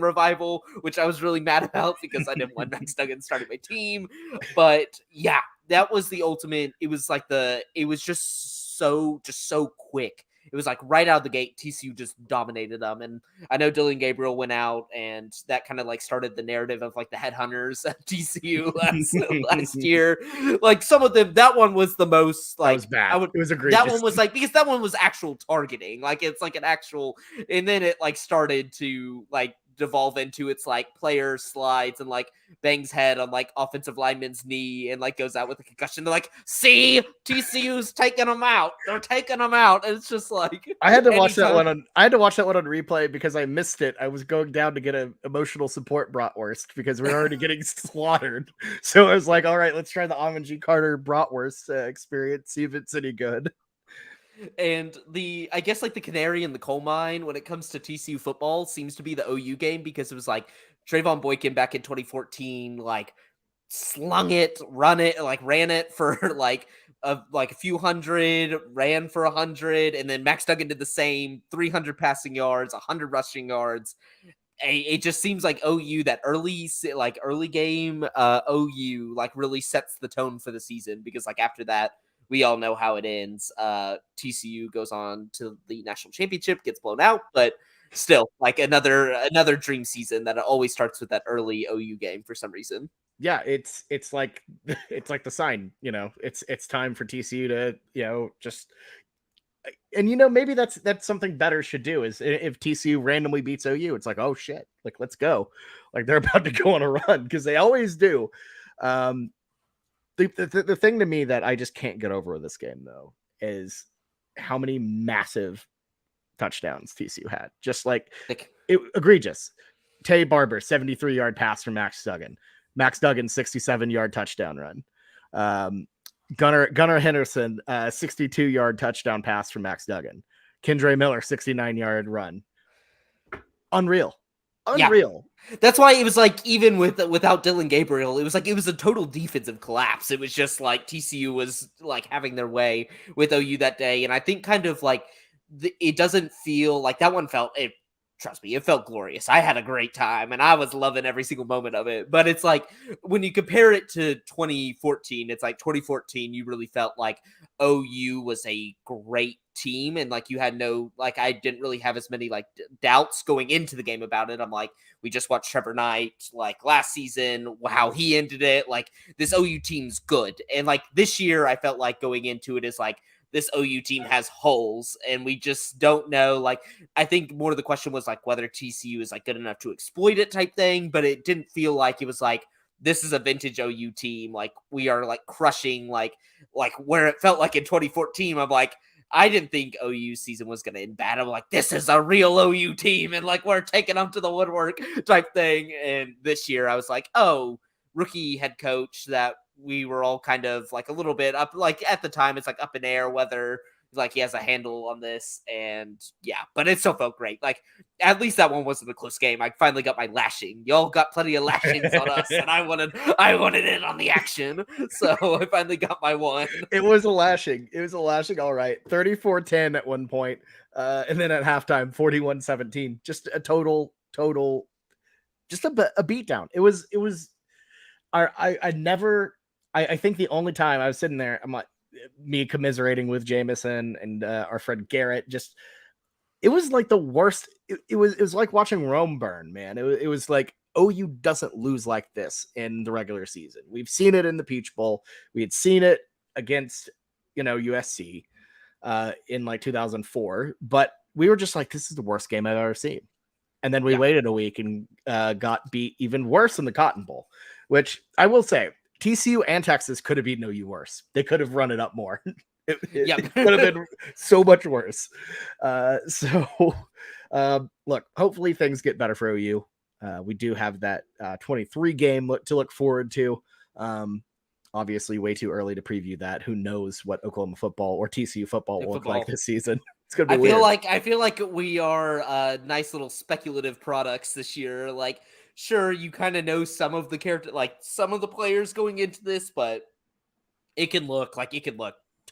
revival, which I was really mad about because I didn't want Max Duggan starting my team. But yeah, that was the ultimate. It was like it was just so quick. It was like right out of the gate, TCU just dominated them. And I know Dylan Gabriel went out, and that kind of like started the narrative of like the headhunters at TCU last year. Like some of them, that one was the most like, that was bad. It was egregious. That one was like, because that one was actual targeting. Like it's like an actual, and then it like started to like devolve into its like player slides and like bangs head on like offensive lineman's knee and like goes out with a concussion. They're like, see, TCU's taking them out. They're taking them out. And it's just like I had to watch that one on replay because I missed it. I was going down to get an emotional support bratwurst because we're already getting slaughtered. So I was like, all right, let's try the Amon G. Carter bratwurst experience, see if it's any good. And I guess like the canary in the coal mine when it comes to TCU football seems to be the OU game, because it was like Trayvon Boykin back in 2014, like slung it, ran it for like a few hundred, ran for 100, and then Max Duggan did the same, 300 passing yards, 100 rushing yards. It just seems like OU, that early game OU like really sets the tone for the season, because like after that, we all know how it ends. TCU goes on to the national championship, gets blown out, but still like another dream season that always starts with that early OU game for some reason. Yeah, it's like the sign, it's time for TCU to, just, and maybe that's something better should do, is if TCU randomly beats OU, it's like, oh shit, like let's go, like they're about to go on a run, because they always do. The thing to me that I just can't get over with this game, though, is how many massive touchdowns TCU had. Just like egregious. Tay Barber, 73-yard pass from Max Duggan. Max Duggan, 67-yard touchdown run. Gunnar Henderson, 62-yard touchdown pass from Max Duggan. Kendre Miller, 69-yard run. Unreal. Yeah. That's why it was like, even without Dylan Gabriel, it was a total defensive collapse. It was just like TCU was like having their way with OU that day. And I think kind of like it doesn't feel like that one trust me, it felt glorious. I had a great time and I was loving every single moment of it. But it's like when you compare it to 2014, it's like 2014, you really felt like OU was a great team, and like you had I didn't really have as many like doubts going into the game about it. I'm like, we just watched Trevor Knight like last season, how he ended it. Like this OU team's good, and like this year, I felt like going into it is like this OU team has holes, and we just don't know. Like I think more of the question was like whether TCU is like good enough to exploit it type thing, but it didn't feel like it was like, this is a vintage OU team. Like we are like crushing like where it felt like in 2014. I'm like, I didn't think OU season was going to end bad. I'm like, this is a real OU team, and like we're taking them to the woodwork type thing. And this year I was like, oh, rookie head coach that we were all kind of like a little bit up, like at the time it's like up in air whether like he has a handle on this. And yeah, but it still felt great. Like at least that one wasn't a close game. I finally got my lashing. Y'all got plenty of lashings on us, and I wanted in on the action. So I finally got my one. It was a lashing. All right. 34-10 at one point. And then at halftime, 41-17. Just a total, just a beatdown. It was, I think the only time I was sitting there, I'm like, me commiserating with Jameson and our friend Garrett, just, it was like the worst. It was like watching Rome burn, man. It was like, OU doesn't lose like this in the regular season. We've seen it in the Peach Bowl. We had seen it against, USC in like 2004, but we were just like, this is the worst game I've ever seen. And then we waited a week and got beat even worse in the Cotton Bowl, which I will say, TCU and Texas could have beaten OU worse. They could have run it up more. It could have been so much worse. Look, hopefully things get better for OU. We do have that 23 game to look forward to. Obviously, way too early to preview that. Who knows what Oklahoma football or TCU football will look like this season. It's gonna be weird. I feel like we are nice little speculative products this year. Like, sure, you kind of know some of the character, like some of the players going into this, but it can look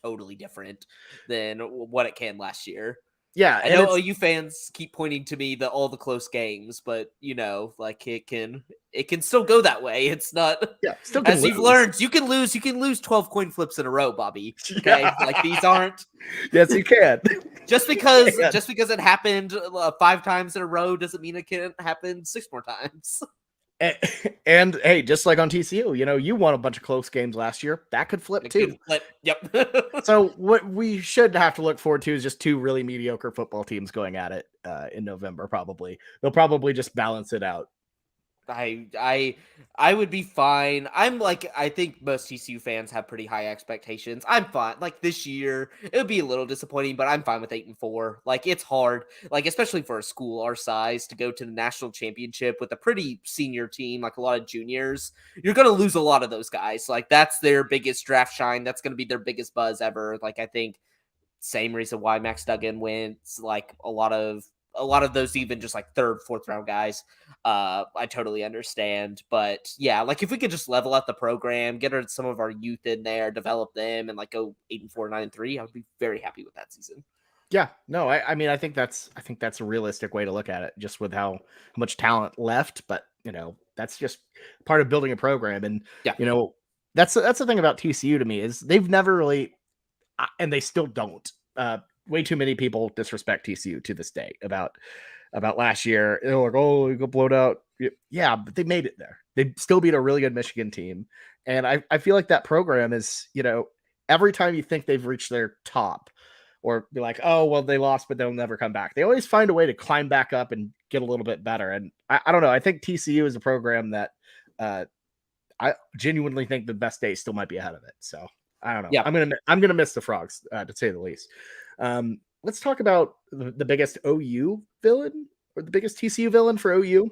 totally different than what it can last year. Yeah, I and know it's OU fans keep pointing to me all the close games, but like it can still go that way. It's not still can as you've lose. learned, you can lose 12 coin flips in a row, Bobby. Okay? Yeah. Like these aren't Yes, you can. just because Yeah. it happened 5 times in a row doesn't mean it can't happen 6 more times. And hey, just like on TCU, you won a bunch of close games last year. That could flip too. Yep. So what we should have to look forward to is just 2 really mediocre football teams going at it in November. Probably they'll probably just balance it out. I would be fine. I think most TCU fans have pretty high expectations. I'm fine. Like this year, it would be a little disappointing, but I'm fine with 8-4. Like it's hard, like especially for a school our size to go to the national championship with a pretty senior team, like a lot of juniors. You're gonna lose a lot of those guys. Like that's their biggest draft shine. That's gonna be their biggest buzz ever. Like I think same reason why Max Duggan went. Like a lot of those, even just like 3rd, 4th round guys. I totally understand, but yeah, like if we could just level out the program, get some of our youth in there, develop them, and like go 8-4, 9-3, I would be very happy with that season. Yeah, no, I mean, I think that's a realistic way to look at it, just with how much talent left. But that's just part of building a program, and Yeah. That's the thing about TCU to me is they've never really, and they still don't. Way too many people disrespect TCU to this day about last year. They're like, oh, you got blown out. Yeah, but they made it there. They still beat a really good Michigan team, and I feel like that program is every time you think they've reached their top, or be like, oh well, they lost, but they'll never come back. They always find a way to climb back up and get a little bit better. And I don't know. I think TCU is a program that I genuinely think the best days still might be ahead of it. So I don't know. Yeah. I'm gonna miss the Frogs to say the least. Let's talk about the biggest OU villain or the biggest TCU villain for OU.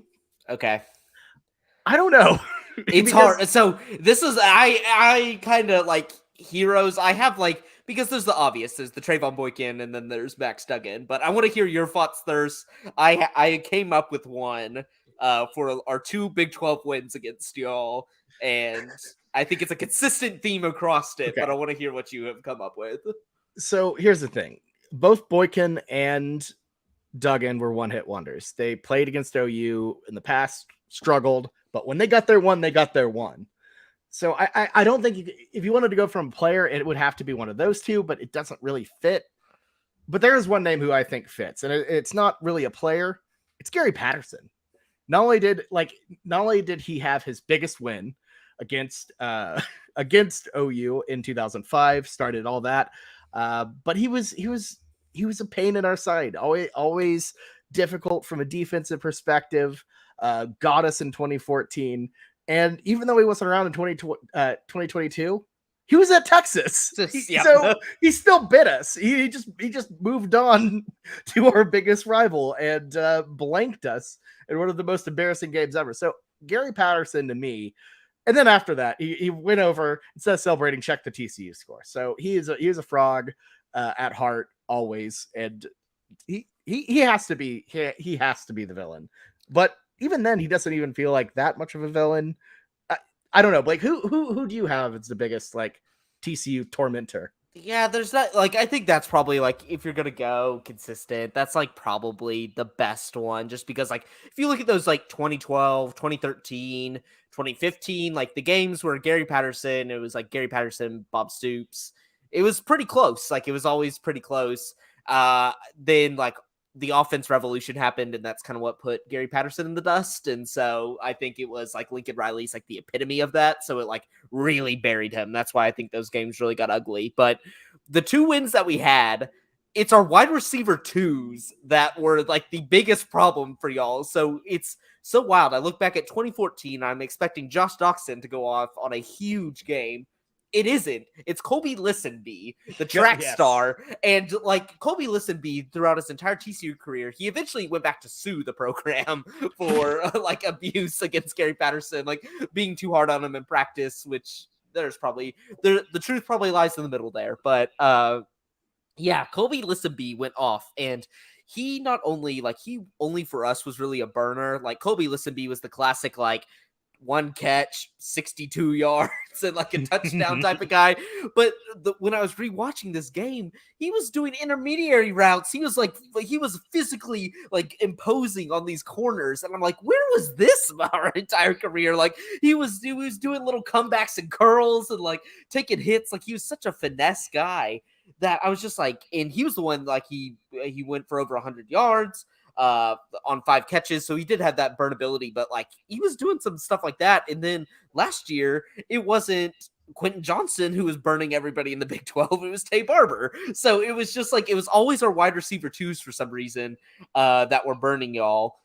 Okay. I don't know. It's hard. So this is I kind of like heroes. I have like, because there's the obvious, there's the Trayvon Boykin, and then there's Max Duggan. But I want to hear your thoughts first. I came up with one for our 2 Big 12 wins against y'all, and I think it's a consistent theme across it. Okay. But I want to hear what you have come up with. So here's the thing: both Boykin and Duggan were one-hit wonders. They played against OU in the past, struggled, but when they got their one, they got their one. So I don't think if you wanted to go from a player, it would have to be one of those two, but it doesn't really fit. But there is one name who I think fits, and it's not really a player. It's Gary Patterson. Not only did he have his biggest win against OU in 2005, started all that, but he was a pain in our side. Always difficult from a defensive perspective. Got us in 2014. And even though he wasn't around in 2022, he was at Texas. So he still bit us. He just moved on to our biggest rival and blanked us in one of the most embarrassing games ever. So Gary Patterson to me, and then after that, he went over, instead of celebrating, check the TCU score. So he is a frog at heart always, and he has to be the villain. But even then, he doesn't even feel like that much of a villain. I don't know, Blake. Who do you have as the biggest like TCU tormentor? Yeah, there's that. Like, I think that's probably like, if you're gonna go consistent, that's like probably the best one. Just because, like, if you look at those like 2012, 2013, 2015, like the games where Gary Patterson, it was like Gary Patterson, Bob Stoops. It was pretty close. Like, it was always pretty close. Then like the offense revolution happened, and that's kind of what put Gary Patterson in the dust. And so I think it was like Lincoln Riley's like the epitome of that. So it like really buried him. That's why I think those games really got ugly. But the 2 wins that we had, it's our wide receiver 2s that were like the biggest problem for y'all. So it's so wild. I look back at 2014. I'm expecting Josh Doxson to go off on a huge game. It isn't. It's Colby Listenby, the track star. And like Colby Listenby, throughout his entire TCU career, he eventually went back to sue the program for like abuse against Gary Patterson, like being too hard on him in practice, which there's probably the truth probably lies in the middle there. But Yeah, Kobe Listenby went off, and he not only he only for us was really a burner. Like Kobe Listenby was the classic one catch, 62 yards, and like a touchdown type of guy. But when I was rewatching this game, he was doing intermediary routes. He was he was physically imposing on these corners, and I'm like, where was this our entire career? Like he was doing little comebacks and curls and taking hits. Like he was such a finesse guy that I was just like, and he was the one he went for over 100 yards on 5 catches. So he did have that burnability, but he was doing some stuff like that. And then last year, it wasn't Quentin Johnson who was burning everybody in the Big 12. It was Tay Barber. So it was just it was always our wide receiver twos for some reason that were burning y'all.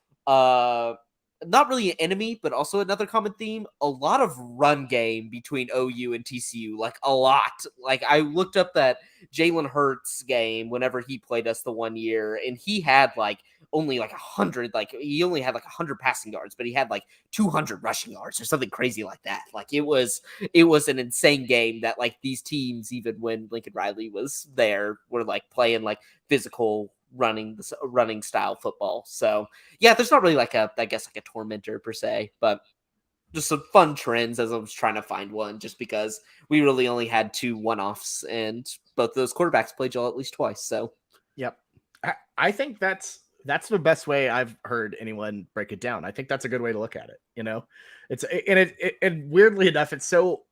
Not really an enemy, but also another common theme. A lot of run game between OU and TCU, a lot. I looked up that Jalen Hurts game whenever he played us the one year, and he had only 100. He only had 100 passing yards, but he had 200 rushing yards or something crazy like that. It was an insane game that these teams, even when Lincoln Riley was there, were playing physical running style football. So yeah, there's not really I guess a tormentor per se, but just some fun trends as I was trying to find one, just because we really only had 2 one-offs and both those quarterbacks played y'all at least twice. So yep, I think that's the best way I've heard anyone break it down. I think that's a good way to look at it. It's and weirdly enough, it's so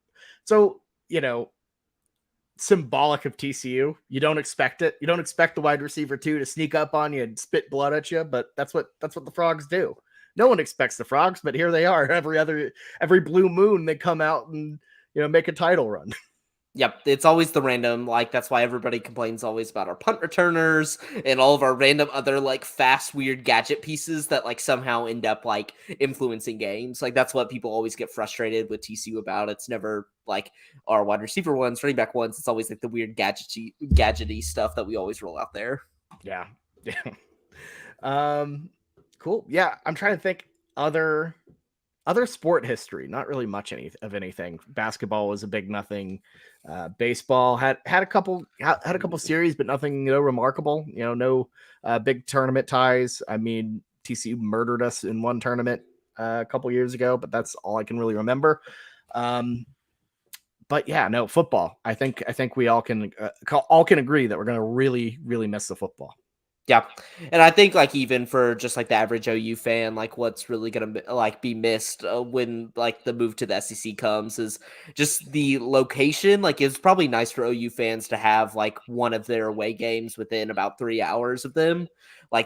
symbolic of TCU. You don't expect it. You don't expect the wide receiver 2 to sneak up on you and spit blood at you, but that's what the Frogs do. No one expects the Frogs, but here they are. Every blue moon they come out and make a title run. Yep, it's always the random, that's why everybody complains always about our punt returners and all of our random other, fast, weird gadget pieces that, somehow end up, influencing games. That's what people always get frustrated with TCU about. It's never, our wide receiver ones, running back ones. It's always, the weird gadgety stuff that we always roll out there. Yeah. Cool. Yeah, I'm trying to think other sport history. Not really much of anything. Basketball was a big nothing. Baseball had a couple series, but nothing remarkable. No big tournament ties. I mean, TCU murdered us in one tournament a couple years ago, but that's all I can really remember. But yeah, no football. I think we all can agree that we're going to really, really miss the football. Yeah. And I think even for just the average OU fan, what's really going to be missed when the move to the SEC comes is just the location. It's probably nice for OU fans to have one of their away games within about 3 hours of them.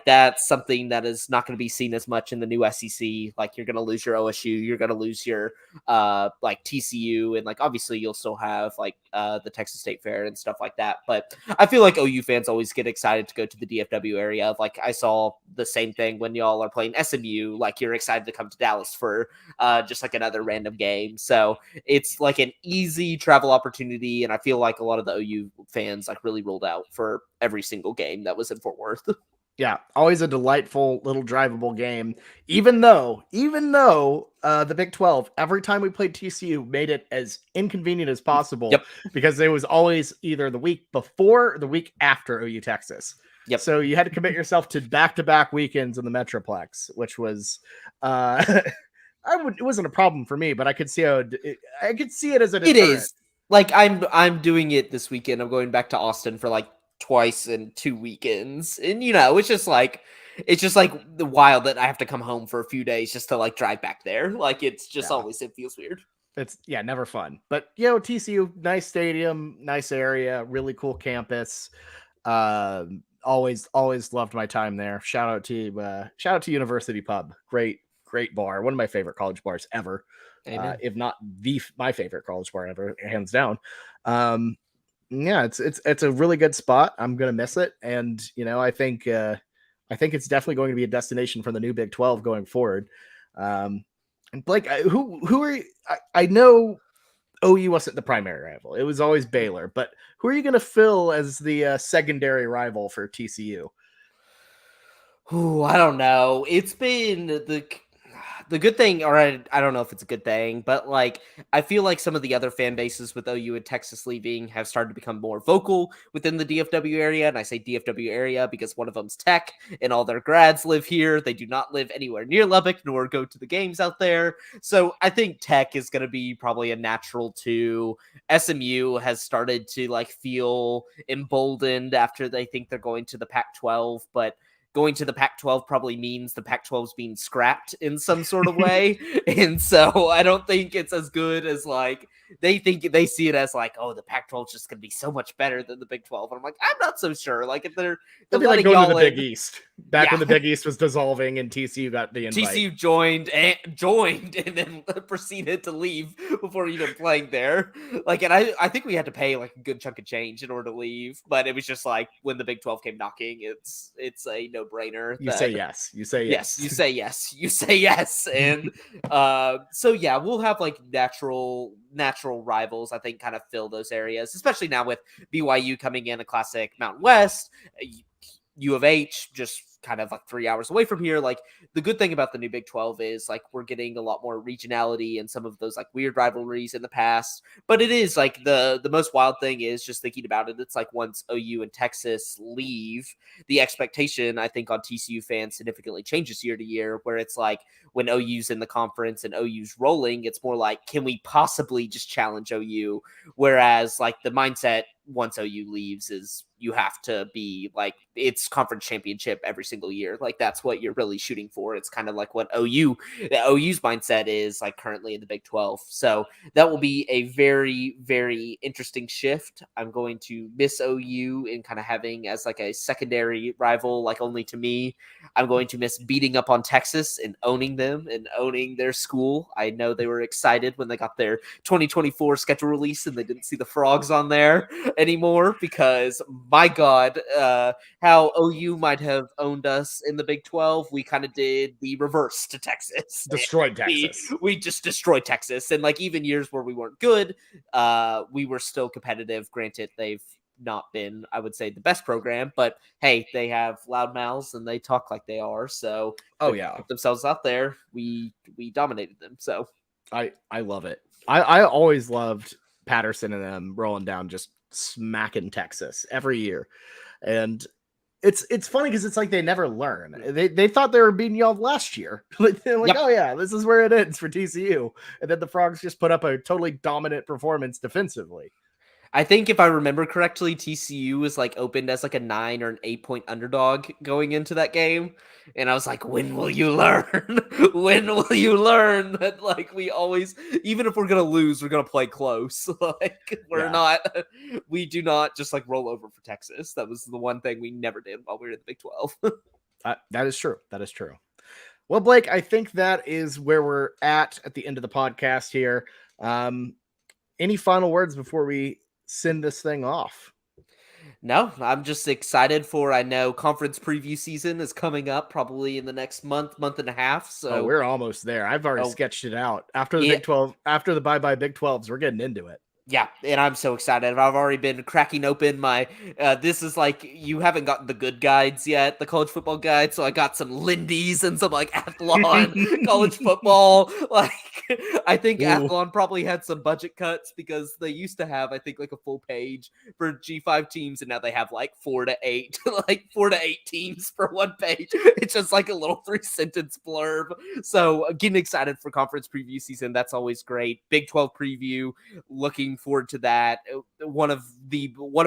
That's something that is not going to be seen as much in the new SEC. You're going to lose your OSU, you're going to lose your TCU, and obviously you'll still have the Texas State Fair and stuff like that. But I feel OU fans always get excited to go to the DFW area. I saw the same thing when y'all are playing SMU. You're excited to come to Dallas for just another random game. So it's an easy travel opportunity, and I feel a lot of the OU fans really rolled out for every single game that was in Fort Worth. Yeah, always a delightful little drivable game. Even though the Big 12, every time we played TCU, made it as inconvenient as possible. Yep. Because it was always either the week before or the week after OU Texas. Yep. So you had to commit yourself to back-to-back weekends in the Metroplex, which was it wasn't a problem for me, but I could see I could see it as a deterrent. It is. I'm doing it this weekend. I'm going back to Austin for twice in 2 weekends, and it's just the wild that I have to come home for a few days just to drive back there. It's just always, it feels weird. It's never fun. But TCU, nice stadium, nice area, really cool campus. Always loved my time there. Shout out to University Pub. Great bar. One of my favorite college bars ever. If not my favorite college bar ever, hands down. Yeah, it's a really good spot. I'm gonna miss it, and I think it's definitely going to be a destination for the new Big 12 going forward. And Blake, who are you? I know OU wasn't the primary rival; it was always Baylor. But who are you going to fill as the secondary rival for TCU? Ooh, I don't know. It's been the good thing, or I don't know if it's a good thing, but like I feel like some of the other fan bases with OU and Texas leaving have started to become more vocal within the DFW area. And I say DFW area because one of them's Tech and all their grads live here. They do not live anywhere near Lubbock nor go to the games out there. So I think Tech is going to be probably a natural two. SMU has started to like feel emboldened after they think they're going to the Pac-12, but going to the Pac-12 probably means the Pac-12 is being scrapped in some sort of way. And so I don't think it's as good as like they see it as like, oh, the Pac-12 is just going to be so much better than the Big 12. And I'm like, I'm not so sure. Like if they're It'd be like going to the Big in, East back when the Big East was dissolving and TCU got the invite. TCU joined and then proceeded to leave before even playing there. Like, and I think we had to pay like a good chunk of change in order to leave, but it was just like when the Big 12 came knocking, it's a no-brainer. You say yes. You say yes. You say yes. You say yes. And so yeah, we'll have like natural rivals, I think, kind of fill those areas, especially now with BYU coming in a classic Mountain West, U of H just kind of like 3 hours away from here. Like the good thing about the new Big 12 is like we're getting a lot more regionality and some of those like weird rivalries in the past. But it is like the most wild thing is just thinking about it. It's like once OU and Texas leave, the expectation I think on TCU fans significantly changes year to year, where it's like when OU's in the conference and OU's rolling, it's more like, can we possibly just challenge OU? Whereas like the mindset once OU leaves is you have to be like, it's conference championship every single year. Like that's what you're really shooting for. It's kind of like what OU's mindset is like currently in the Big 12. So that will be a very, very interesting shift. I'm going to miss OU in kind of having as like a secondary rival, like only to me. I'm going to miss beating up on Texas and owning them and owning their school. I know they were excited when they got their 2024 schedule release and they didn't see the frogs on there anymore because my God, how OU might have owned us in the Big 12, we kind of did the reverse to Texas. Destroyed Texas. We just destroyed Texas. And like even years where we weren't good, we were still competitive. Granted, they've not been, I would say, the best program, but hey, they have loud mouths and they talk like they are. So put themselves out there. We dominated them. So I love it. I always loved Patterson and them rolling down, just smacking Texas every year. And it's funny because it's like they never learn. They thought they were beating y'all last year. They're like, oh yeah, this is where it ends for TCU. And then the Frogs just put up a totally dominant performance defensively. I think if I remember correctly, TCU was like opened as like a 9 or an 8-point underdog going into that game. And I was like, when will you learn? When will you learn that like we always, even if we're going to lose, we're going to play close. Like we do not just like roll over for Texas. That was the one thing we never did while we were in the Big 12. That is true. That is true. Well, Blake, I think that is where we're at the end of the podcast here. Any final words before we send this thing off? No, I'm just excited for, I know conference preview season is coming up probably in the next month and a half. So we're almost there. I've already sketched it out after the Big 12, after the bye Big 12s, we're getting into it. Yeah, and I'm so excited. I've already been cracking open my, this is like, you haven't gotten the good guides yet, the college football guide, so I got some Lindy's and some like Athlon college football. Like, I think Athlon probably had some budget cuts because they used to have, I think, like a full page for G5 teams, and now they have like 4 to 8, like 4 to 8 teams for one page. It's just like a little 3-sentence blurb. So getting excited for conference preview season, that's always great. Big 12 preview, looking forward to that. One of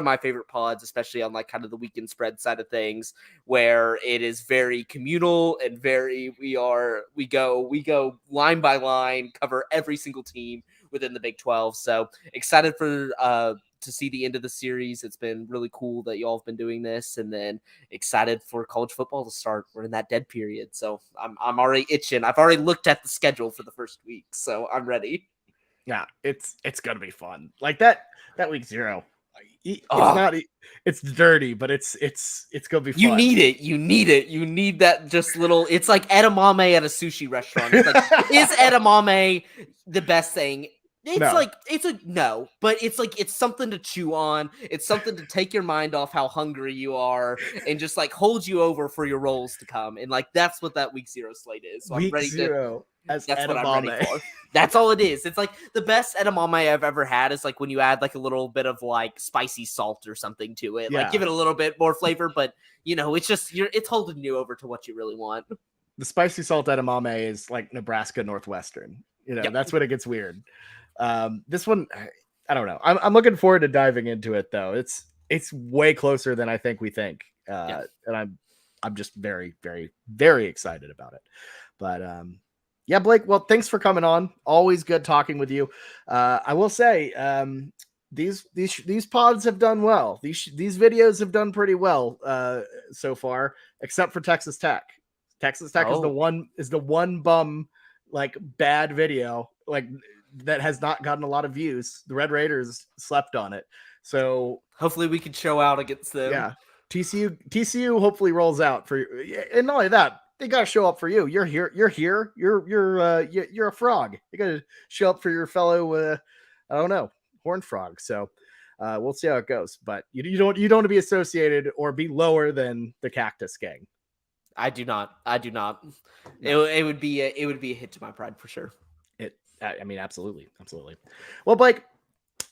my favorite pods, especially on like kind of the weekend spread side of things, where it is very communal and very we go line by line, cover every single team within the Big 12. So excited for to see the end of the series. It's been really cool that y'all have been doing this, and then excited for college football to start. We're in that dead period, so I'm already itching. I've already looked at the schedule for the first week, so I'm ready. Yeah, it's gonna be fun. Like that week 0. It's dirty, but it's gonna be fun. You need it. You need that just little. It's like edamame at a sushi restaurant. It's like, is edamame the best thing? But it's something to chew on. It's something to take your mind off how hungry you are and just like hold you over for your rolls to come. And like that's what that week 0 slate is. So I'm ready as That's what I'm ready edamame. for. That's all it is. It's like the best edamame I've ever had is like when you add like a little bit of like spicy salt or something to it. Like give it a little bit more flavor, but it's just it's holding you over to what you really want. The spicy salt edamame is like Nebraska Northwestern. Yep. That's when it gets weird. This one, I don't know. I'm looking forward to diving into it though. It's way closer than I think we think. And I'm just very, very, very excited about it. But yeah, Blake, well, thanks for coming on. Always good talking with you. I will say, these pods have done well. These videos have done pretty well so far, except for Texas Tech. Texas Tech is the one bum like bad video like that has not gotten a lot of views. The Red Raiders slept on it. So hopefully we can show out against them. Yeah. TCU hopefully rolls out for you. And not only that, they got to show up for you. You're here. You're a frog. You got to show up for your fellow, I don't know, horned frog. So we'll see how it goes. But you don't want to be associated or be lower than the Cactus Gang. I do not. No. It would be a hit to my pride for sure. Absolutely. Well, Blake,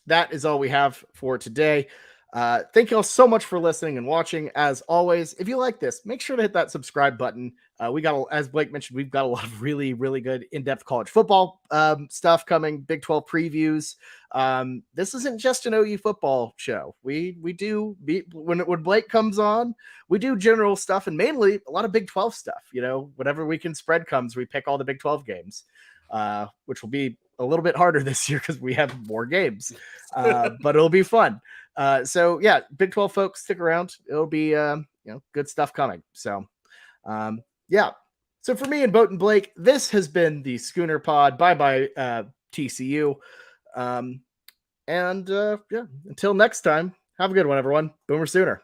that is all we have for today. Thank you all so much for listening and watching. As always, if you like this, make sure to hit that subscribe button. As Blake mentioned, we've got a lot of really, really good in-depth college football stuff coming, Big 12 previews. This isn't just an OU football show. We do when Blake comes on, we do general stuff and mainly a lot of Big 12 stuff. Whenever weekend spread comes, we pick all the Big 12 games, which will be a little bit harder this year because we have more games, but it'll be fun. So yeah, Big 12 folks, stick around. It'll be, good stuff coming. So, yeah. So for me and Boatin Blake, this has been the Schooner Pod. Bye-bye, TCU. Until next time, have a good one, everyone. Boomer Sooner.